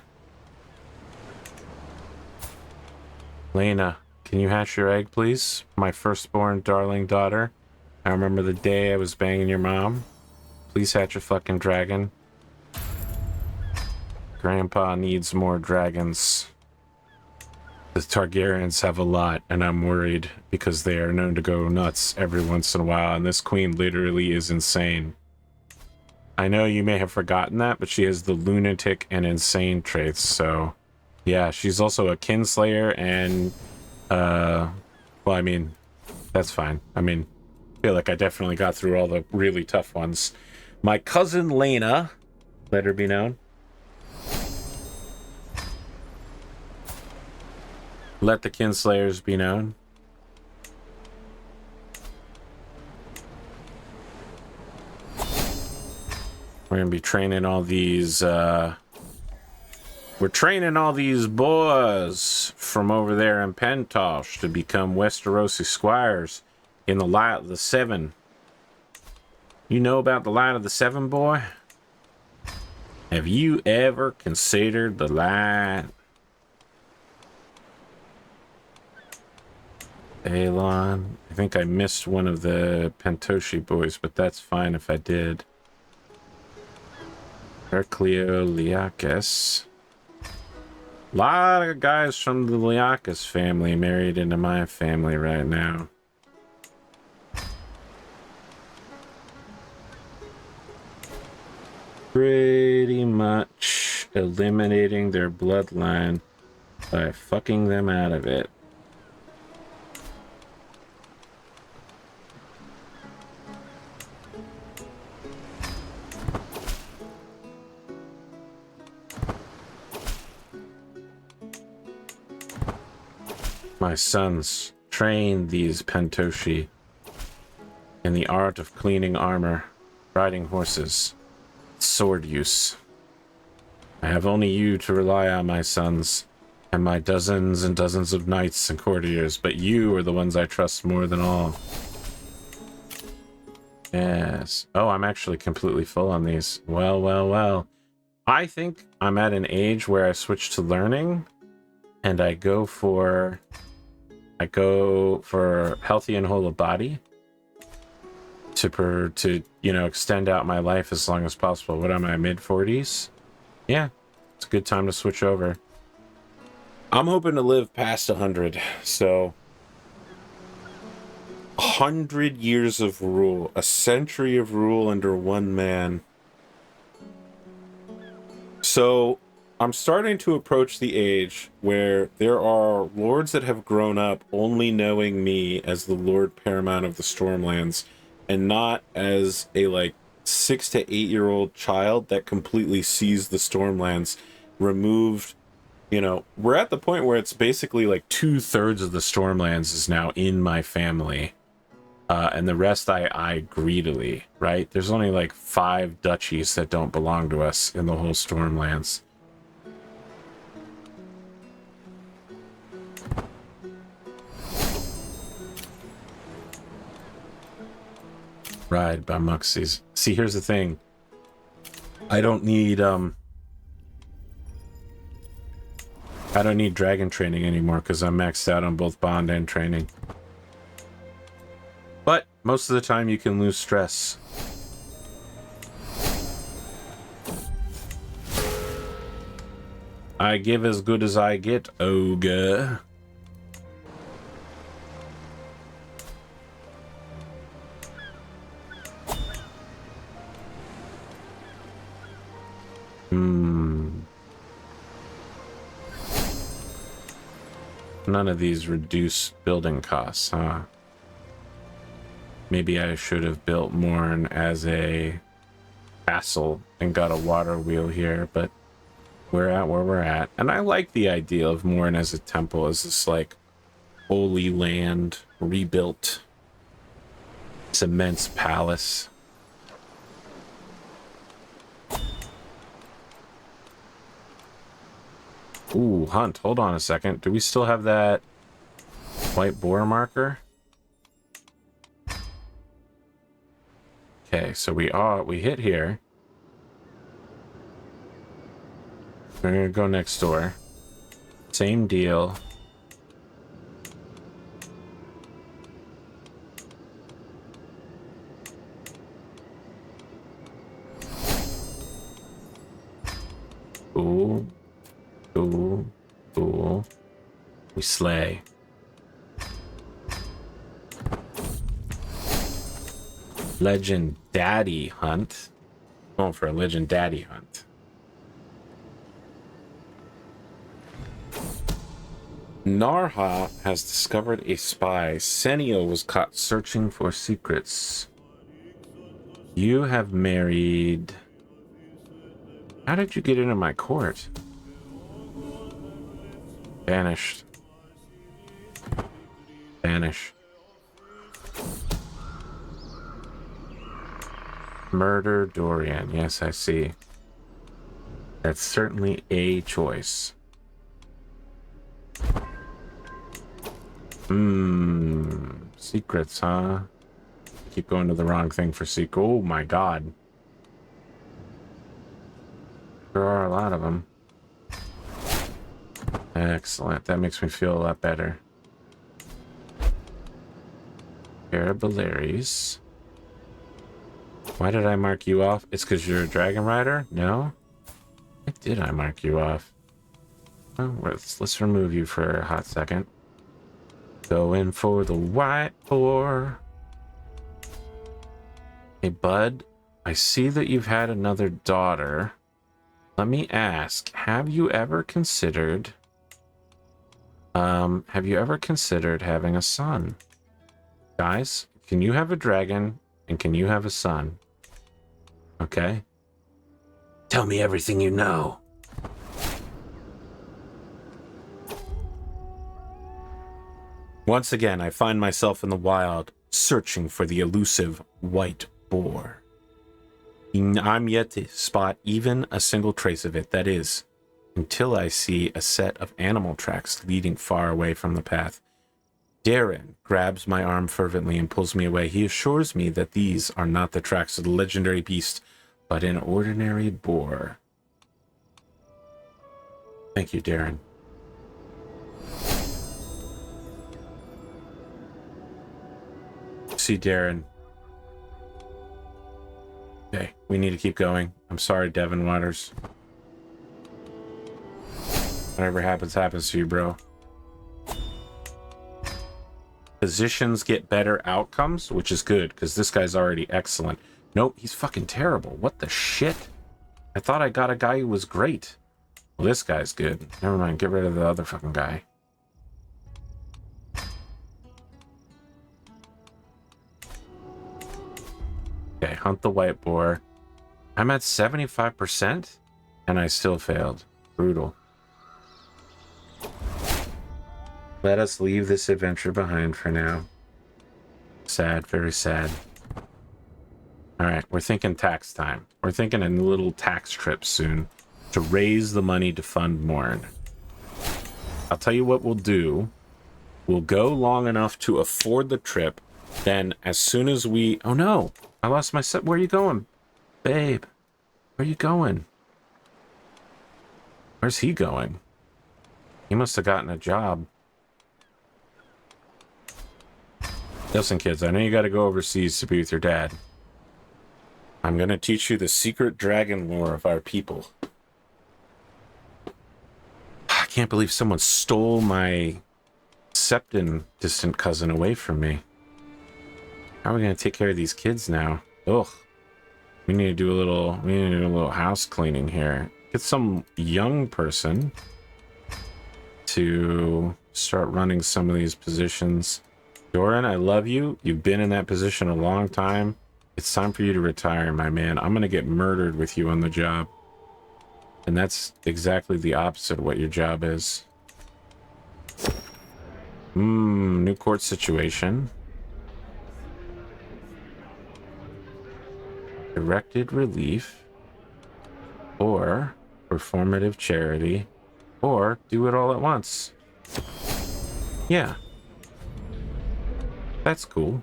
Lena, can you hatch your egg, please? My firstborn darling daughter. I remember the day I was banging your mom. Please hatch a fucking dragon. Grandpa needs more dragons. The Targaryens have a lot, and I'm worried because they are known to go nuts every once in a while, and this queen literally is insane. I know you may have forgotten that, but she has the lunatic and insane traits, so... Yeah, she's also a kinslayer, and... well, I mean, that's fine. I mean, I feel like I definitely got through all the really tough ones. My cousin Lena, let her be known. Let the kinslayers be known. We're gonna be training all these, we're training all these boys from over there in Pentosh to become Westerosi squires in the Light of the Seven. You know about the Light of the Seven, boy? Have you ever considered the light Elon. I think I missed one of the Pentoshi boys, but that's fine if I did. Hercleo Liakis. A lot of guys from the Liakis family married into my family right now. Pretty much eliminating their bloodline by fucking them out of it. My sons train these Pentoshi in the art of cleaning armor, riding horses, sword use. I have only you to rely on, my sons, and my dozens and dozens of knights and courtiers, but you are the ones I trust more than all. Yes. Oh, I'm actually completely full on these. Well, well, well. I think I'm at an age where I switch to learning, and I go for healthy and whole of body to you know, extend out my life as long as possible. What am I, mid-40s? Yeah, it's a good time to switch over. I'm hoping to live past 100, so 100 years of rule, a century of rule under one man. So I'm starting to approach the age where there are lords that have grown up only knowing me as the Lord Paramount of the Stormlands, and not as a like 6 to 8 year old child that completely sees the Stormlands removed. You know, we're at the point where it's basically like 2/3 of the Stormlands is now in my family, and the rest I greedily, right? There's only like 5 duchies that don't belong to us in the whole Stormlands. Ride by Muxies. See, here's the thing. I don't need dragon training anymore because I'm maxed out on both bond and training. But most of the time you can lose stress. I give as good as I get, ogre. None of these reduce building costs, huh? Maybe I should have built Morn as a castle and got a water wheel here, but we're at where we're at. And I like the idea of Morn as a temple, as this like holy land rebuilt, this immense palace. Ooh, hunt. Hold on a second. Do we still have that white boar marker? Okay, so we hit here. We're gonna go next door. Same deal. Ooh. Cool, cool. We slay. Legend Daddy hunt. Going for a Legend Daddy hunt. Narha has discovered a spy. Senio was caught searching for secrets. You have married... How did you get into my court? Banished. Banish. Murder Dorian. Yes, I see. That's certainly a choice. Secrets, huh? Keep going to the wrong thing for secret. Oh my god. There are a lot of them. Excellent. That makes me feel a lot better. Belaerys. Why did I mark you off? It's because you're a dragon rider? No? Why did I mark you off? Well, let's remove you for a hot second. Going for the white boar. Hey, bud. I see that you've had another daughter. Let me ask, have you ever considered having a son? Guys, can you have a dragon and can you have a son? Okay? Tell me everything you know. Once again, I find myself in the wild, searching for the elusive white boar. I'm yet to spot even a single trace of it, that is, until I see a set of animal tracks leading far away from the path. Darren grabs my arm fervently and pulls me away. He assures me that these are not the tracks of the legendary beast, but an ordinary boar. Thank you, Darren. See Darren. Okay, we need to keep going. I'm sorry, Devin Waters. Whatever happens, happens to you, bro. Positions get better outcomes, which is good, because this guy's already excellent. Nope, he's fucking terrible. What the shit? I thought I got a guy who was great. Well, this guy's good. Never mind, get rid of the other fucking guy. Okay, hunt the white boar. I'm at 75%, and I still failed. Brutal. Let us leave this adventure behind for now. Sad, very sad. Alright, we're thinking tax time. We're thinking a little tax trip soon to raise the money to fund Morn. I'll tell you what we'll do. We'll go long enough to afford the trip. Then as soon as we... Oh no! I lost my set. Where are you going? Babe. Where are you going? Where's he going? He must have gotten a job. Listen, kids, I know you gotta go overseas to be with your dad. I'm gonna teach you the secret dragon lore of our people. I can't believe someone stole my Septon distant cousin away from me. How are we gonna take care of these kids now? Ugh. We need to do a little house cleaning here. Get some young person to start running some of these positions. Doran, I love you. You've been in that position a long time. It's time for you to retire, my man. I'm gonna get murdered with you on the job. And that's exactly the opposite of what your job is. New court situation. Directed relief, or performative charity, or do it all at once. Yeah. That's cool.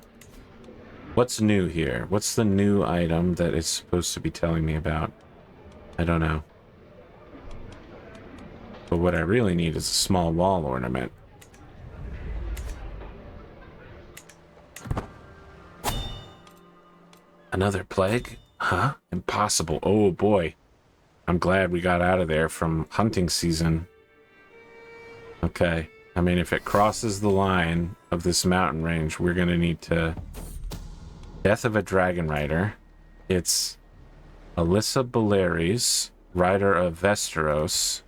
What's new here? What's the new item that it's supposed to be telling me about? I don't know. But what I really need is a small wall ornament. Another plague? Huh? Impossible. Oh boy. I'm glad we got out of there from hunting season. Okay. I mean, if it crosses the line of this mountain range, we're gonna need to... Death of a Dragon Rider. It's Orys Belaerys, Rider of Westeros.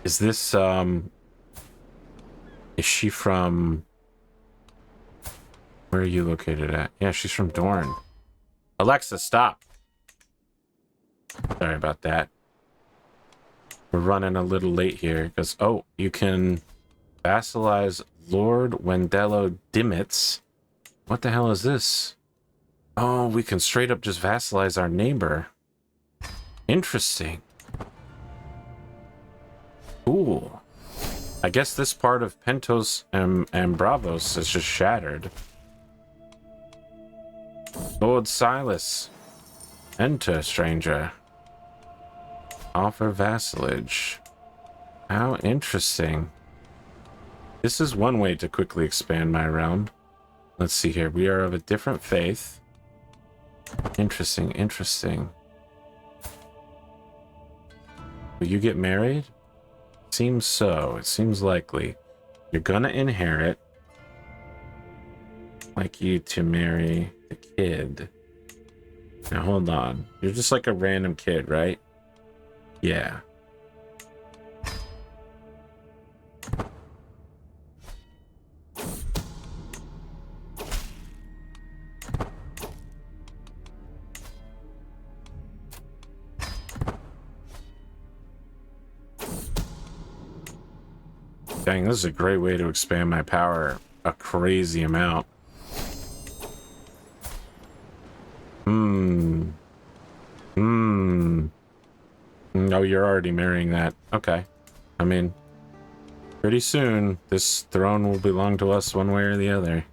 Is this, is she from... Where are you located at? Yeah, she's from Dorne. Alexa, stop. Sorry about that. We're running a little late here because, oh, you can vassalize Lord Wendello Dimmitz. What the hell is this? Oh, we can straight up just vassalize our neighbor. Interesting. Cool. I guess this part of Pentos and Bravos is just shattered. Lord Silas. Enter, stranger. Offer vassalage. How interesting. This is one way to quickly expand my realm. Let's see here. We are of a different faith. Interesting, interesting. Will you get married? Seems so. It seems likely. You're gonna inherit. I'd like you to marry the kid. Now hold on. You're just like a random kid, right? Yeah. Dang, this is a great way to expand my power a crazy amount. Oh, you're already marrying that. Okay. I mean, pretty soon, this throne will belong to us one way or the other.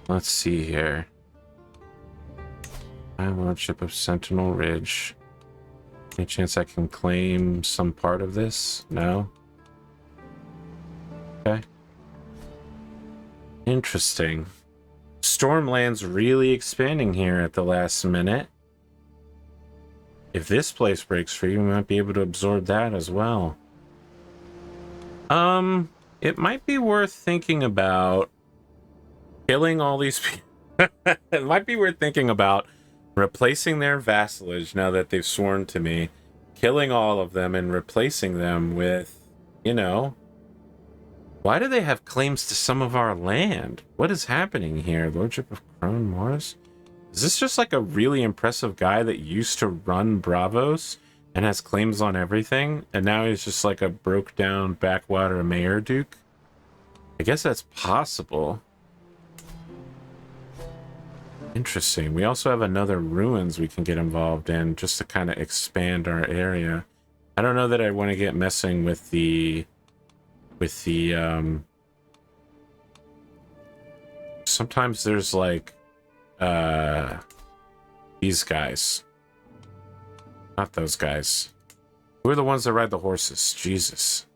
Let's see here. High Lordship of Sentinel Ridge. Any chance I can claim some part of this? No? Okay. Interesting. Stormlands really expanding here at the last minute. If this place breaks free, we might be able to absorb that as well. It might be worth thinking about killing all these people. It might be worth thinking about replacing their vassalage now that they've sworn to me, killing all of them and replacing them with, you know, why do they have claims to some of our land? What is happening here? Lordship of Crone Morris? Is this just like a really impressive guy that used to run Bravos and has claims on everything, and now he's just like a broke down backwater mayor duke? I guess that's possible. Interesting. We also have another ruins we can get involved in just to kind of expand our area. I don't know that I want to get messing with the sometimes there's like these guys. Not those guys. Who are the ones that ride the horses? Jesus.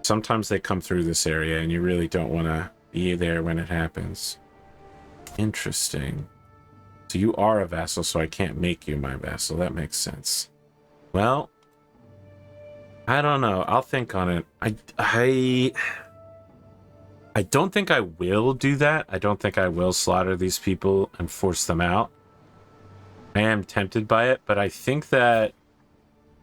Sometimes they come through this area and you really don't want to be there when it happens. Interesting. So you are a vassal, so I can't make you my vassal. That makes sense. Well, I don't know. I'll think on it. I don't think I will do that. I don't think I will slaughter these people and force them out. I am tempted by it, but I think that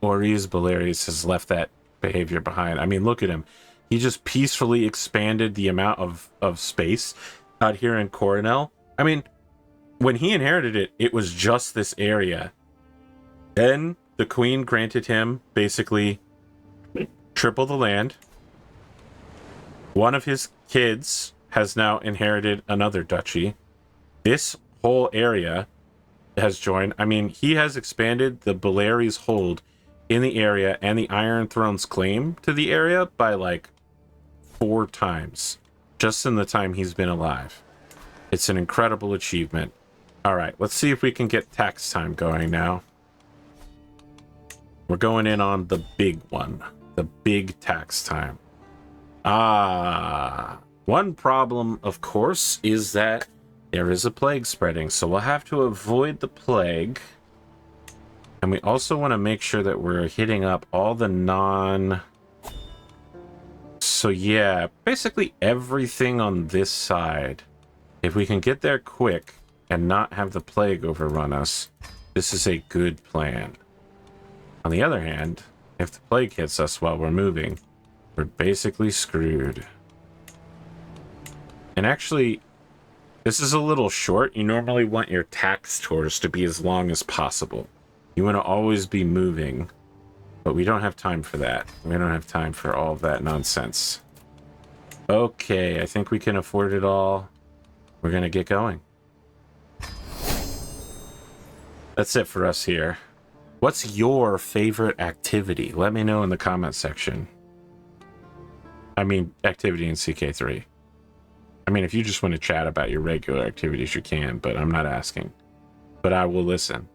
Orys Belaerys has left that behavior behind. I mean, look at him. He just peacefully expanded the amount of space out here in Coronel. I mean, when he inherited it, it was just this area. Then the queen granted him basically triple the land. One of his kids has now inherited another duchy. This whole area has joined. I mean, he has expanded the Belaerys hold in the area and the Iron Throne's claim to the area by like 4 times just in the time he's been alive. It's an incredible achievement. All right, let's see if we can get tax time going now. We're going in on the big one, the big tax time. One problem, of course, is that there is a plague spreading, so we'll have to avoid the plague. And we also want to make sure that we're hitting up all the non... So yeah, basically everything on this side. If we can get there quick and not have the plague overrun us, this is a good plan. On the other hand, if the plague hits us while we're moving, we're basically screwed. And actually, this is a little short. You normally want your tax tours to be as long as possible. You want to always be moving, but we don't have time for that. We don't have time for all of that nonsense. Okay, I think we can afford it all. We're going to get going. That's it for us here. What's your favorite activity? Let me know in the comment section. I mean, activity in CK3. I mean, if you just want to chat about your regular activities, you can, but I'm not asking. But I will listen.